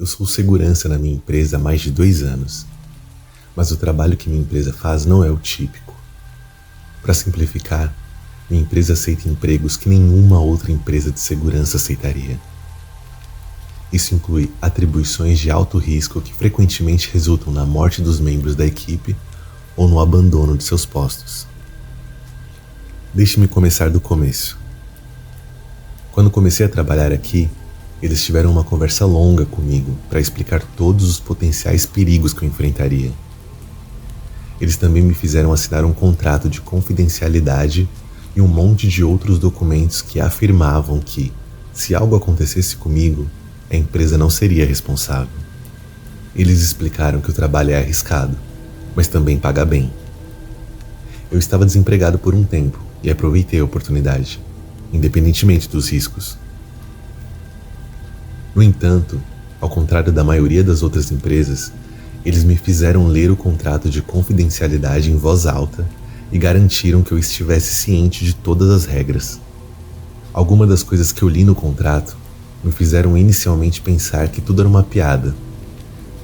Eu sou segurança na minha empresa há mais de 2 anos, mas o trabalho que minha empresa faz não é o típico. Para simplificar, minha empresa aceita empregos que nenhuma outra empresa de segurança aceitaria. Isso inclui atribuições de alto risco que frequentemente resultam na morte dos membros da equipe ou no abandono de seus postos. Deixe-me começar do começo. Quando comecei a trabalhar aqui, eles tiveram uma conversa longa comigo para explicar todos os potenciais perigos que eu enfrentaria. Eles também me fizeram assinar um contrato de confidencialidade e um monte de outros documentos que afirmavam que, se algo acontecesse comigo, a empresa não seria responsável. Eles explicaram que o trabalho é arriscado, mas também paga bem. Eu estava desempregado por um tempo e aproveitei a oportunidade, independentemente dos riscos. No entanto, ao contrário da maioria das outras empresas, eles me fizeram ler o contrato de confidencialidade em voz alta e garantiram que eu estivesse ciente de todas as regras. Algumas das coisas que eu li no contrato me fizeram inicialmente pensar que tudo era uma piada,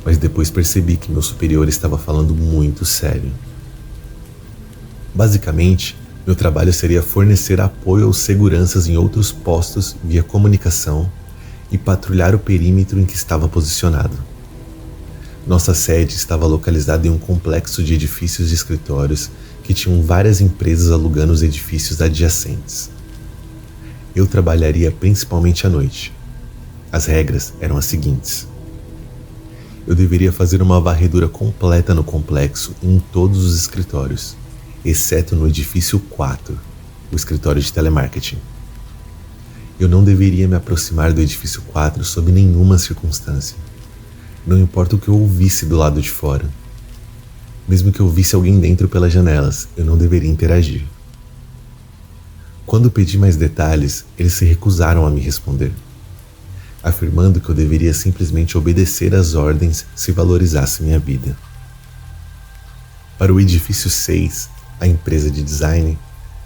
mas depois percebi que meu superior estava falando muito sério. Basicamente, meu trabalho seria fornecer apoio aos seguranças em outros postos via comunicação e patrulhar o perímetro em que estava posicionado. Nossa sede estava localizada em um complexo de edifícios de escritórios que tinham várias empresas alugando os edifícios adjacentes. Eu trabalharia principalmente à noite. As regras eram as seguintes. Eu deveria fazer uma varredura completa no complexo e em todos os escritórios, exceto no edifício 4, o escritório de telemarketing. Eu não deveria me aproximar do edifício 4 sob nenhuma circunstância. Não importa o que eu ouvisse do lado de fora. Mesmo que eu visse alguém dentro pelas janelas, eu não deveria interagir. Quando pedi mais detalhes, eles se recusaram a me responder, afirmando que eu deveria simplesmente obedecer às ordens se valorizasse minha vida. Para o edifício 6, a empresa de design,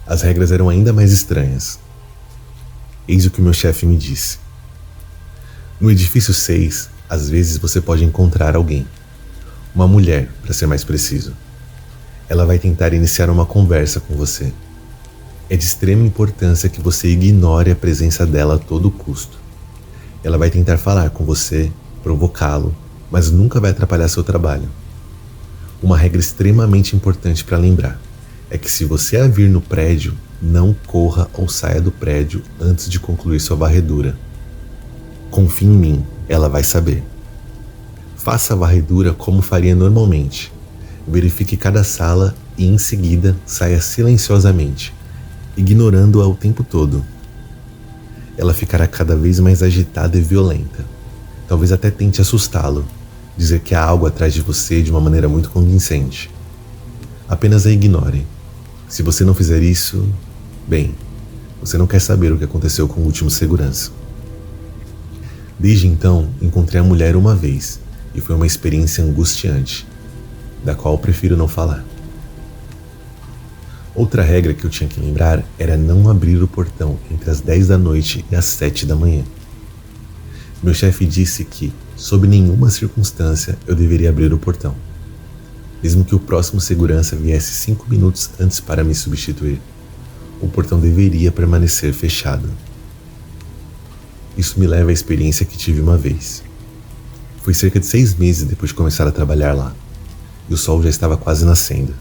as regras eram ainda mais estranhas. Eis o que meu chefe me disse. No edifício 6, às vezes você pode encontrar alguém. Uma mulher, para ser mais preciso. Ela vai tentar iniciar uma conversa com você. É de extrema importância que você ignore a presença dela a todo custo. Ela vai tentar falar com você, provocá-lo, mas nunca vai atrapalhar seu trabalho. Uma regra extremamente importante para lembrar é que se você a vir no prédio, não corra ou saia do prédio antes de concluir sua varredura. Confie em mim, ela vai saber. Faça a varredura como faria normalmente. Verifique cada sala e, em seguida, saia silenciosamente, ignorando-a o tempo todo. Ela ficará cada vez mais agitada e violenta. Talvez até tente assustá-lo, dizer que há algo atrás de você de uma maneira muito convincente. Apenas a ignore. Se você não fizer isso, bem, você não quer saber o que aconteceu com o último segurança. Desde então, encontrei a mulher uma vez e foi uma experiência angustiante, da qual prefiro não falar. Outra regra que eu tinha que lembrar era não abrir o portão entre as 10 da noite e as 7 da manhã. Meu chefe disse que, sob nenhuma circunstância, eu deveria abrir o portão. Mesmo que o próximo segurança viesse 5 minutos antes para me substituir, o portão deveria permanecer fechado. Isso me leva à experiência que tive uma vez. Foi cerca de 6 meses depois de começar a trabalhar lá, e o sol já estava quase nascendo.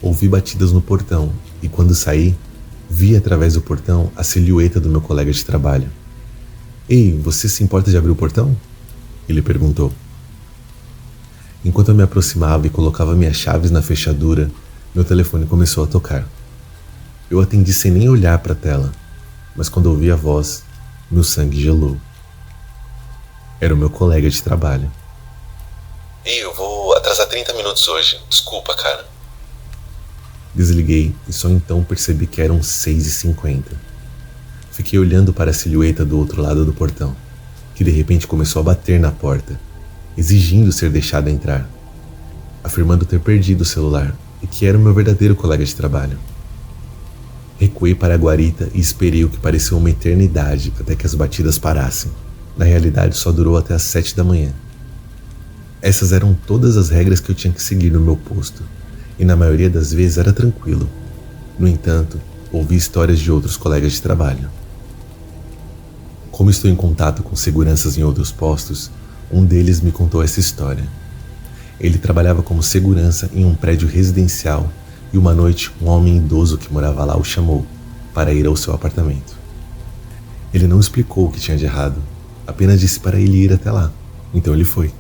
Ouvi batidas no portão e, quando saí, vi através do portão a silhueta do meu colega de trabalho. "Ei, você se importa de abrir o portão?" Ele perguntou. Enquanto eu me aproximava e colocava minhas chaves na fechadura, meu telefone começou a tocar. Eu atendi sem nem olhar para a tela, mas quando ouvi a voz, meu sangue gelou. Era o meu colega de trabalho. "Ei, eu vou atrasar 30 minutos hoje. Desculpa, cara." Desliguei e só então percebi que eram 6h50. Fiquei olhando para a silhueta do outro lado do portão, que de repente começou a bater na porta, exigindo ser deixado entrar, afirmando ter perdido o celular e que era o meu verdadeiro colega de trabalho. Recuei para a guarita e esperei o que pareceu uma eternidade até que as batidas parassem. Na realidade, só durou até às 7 da manhã. Essas eram todas as regras que eu tinha que seguir no meu posto, e na maioria das vezes era tranquilo. No entanto, ouvi histórias de outros colegas de trabalho. Como estou em contato com seguranças em outros postos, um deles me contou essa história. Ele trabalhava como segurança em um prédio residencial e uma noite um homem idoso que morava lá o chamou para ir ao seu apartamento. Ele não explicou o que tinha de errado, apenas disse para ele ir até lá, então ele foi.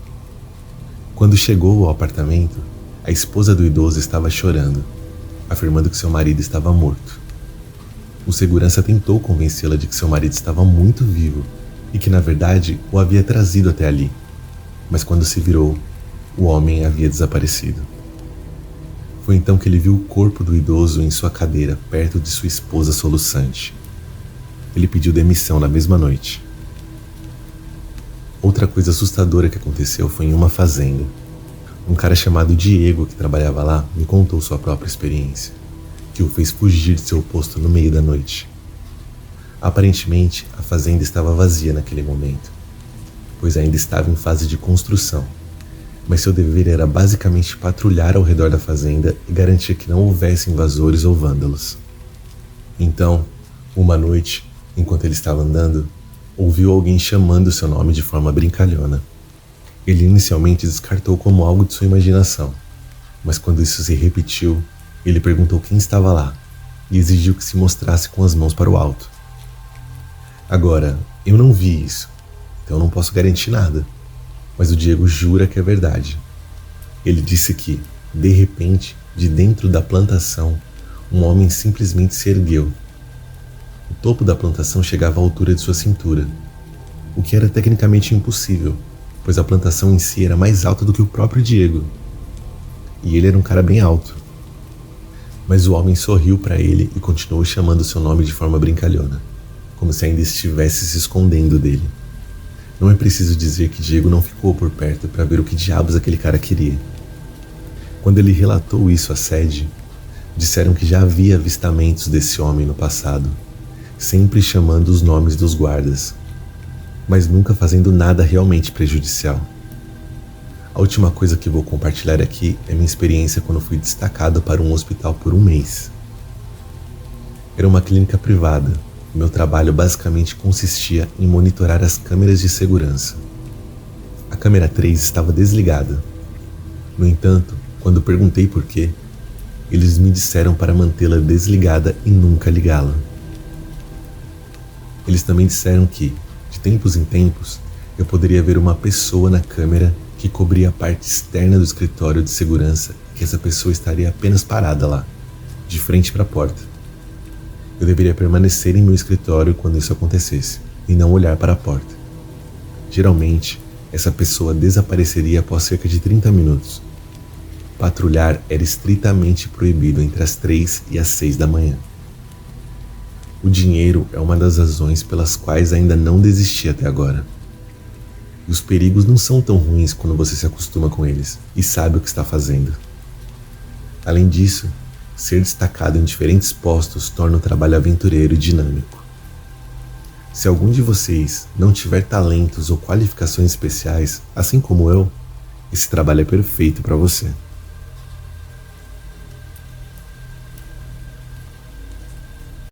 Quando chegou ao apartamento, a esposa do idoso estava chorando, afirmando que seu marido estava morto. O segurança tentou convencê-la de que seu marido estava muito vivo e que, na verdade, o havia trazido até ali, mas quando se virou, o homem havia desaparecido. Foi então que ele viu o corpo do idoso em sua cadeira, perto de sua esposa soluçante. Ele pediu demissão na mesma noite. Outra coisa assustadora que aconteceu foi em uma fazenda. Um cara chamado Diego, que trabalhava lá, me contou sua própria experiência, que o fez fugir de seu posto no meio da noite. Aparentemente, a fazenda estava vazia naquele momento, pois ainda estava em fase de construção, mas seu dever era basicamente patrulhar ao redor da fazenda e garantir que não houvesse invasores ou vândalos. Então, uma noite, enquanto ele estava andando, ouviu alguém chamando seu nome de forma brincalhona. Ele inicialmente descartou como algo de sua imaginação, mas quando isso se repetiu, ele perguntou quem estava lá e exigiu que se mostrasse com as mãos para o alto. Agora, eu não vi isso, então não posso garantir nada, mas o Diego jura que é verdade. Ele disse que, de repente, de dentro da plantação, um homem simplesmente se ergueu. O topo da plantação chegava à altura de sua cintura, o que era tecnicamente impossível, pois a plantação em si era mais alta do que o próprio Diego. E ele era um cara bem alto. Mas o homem sorriu para ele e continuou chamando seu nome de forma brincalhona, como se ainda estivesse se escondendo dele. Não é preciso dizer que Diego não ficou por perto para ver o que diabos aquele cara queria. Quando ele relatou isso à sede, disseram que já havia avistamentos desse homem no passado, sempre chamando os nomes dos guardas, mas nunca fazendo nada realmente prejudicial. A última coisa que vou compartilhar aqui é minha experiência quando fui destacado para um hospital por um mês. Era uma clínica privada e meu trabalho basicamente consistia em monitorar as câmeras de segurança. A câmera 3 estava desligada. No entanto, quando perguntei por quê, eles me disseram para mantê-la desligada e nunca ligá-la. Eles também disseram que, de tempos em tempos, eu poderia ver uma pessoa na câmera que cobria a parte externa do escritório de segurança e que essa pessoa estaria apenas parada lá, de frente para a porta. Eu deveria permanecer em meu escritório quando isso acontecesse, e não olhar para a porta. Geralmente, essa pessoa desapareceria após cerca de 30 minutos. Patrulhar era estritamente proibido entre as 3 e as 6 da manhã. O dinheiro é uma das razões pelas quais ainda não desisti até agora. E os perigos não são tão ruins quando você se acostuma com eles e sabe o que está fazendo. Além disso, ser destacado em diferentes postos torna o trabalho aventureiro e dinâmico. Se algum de vocês não tiver talentos ou qualificações especiais, assim como eu, esse trabalho é perfeito para você.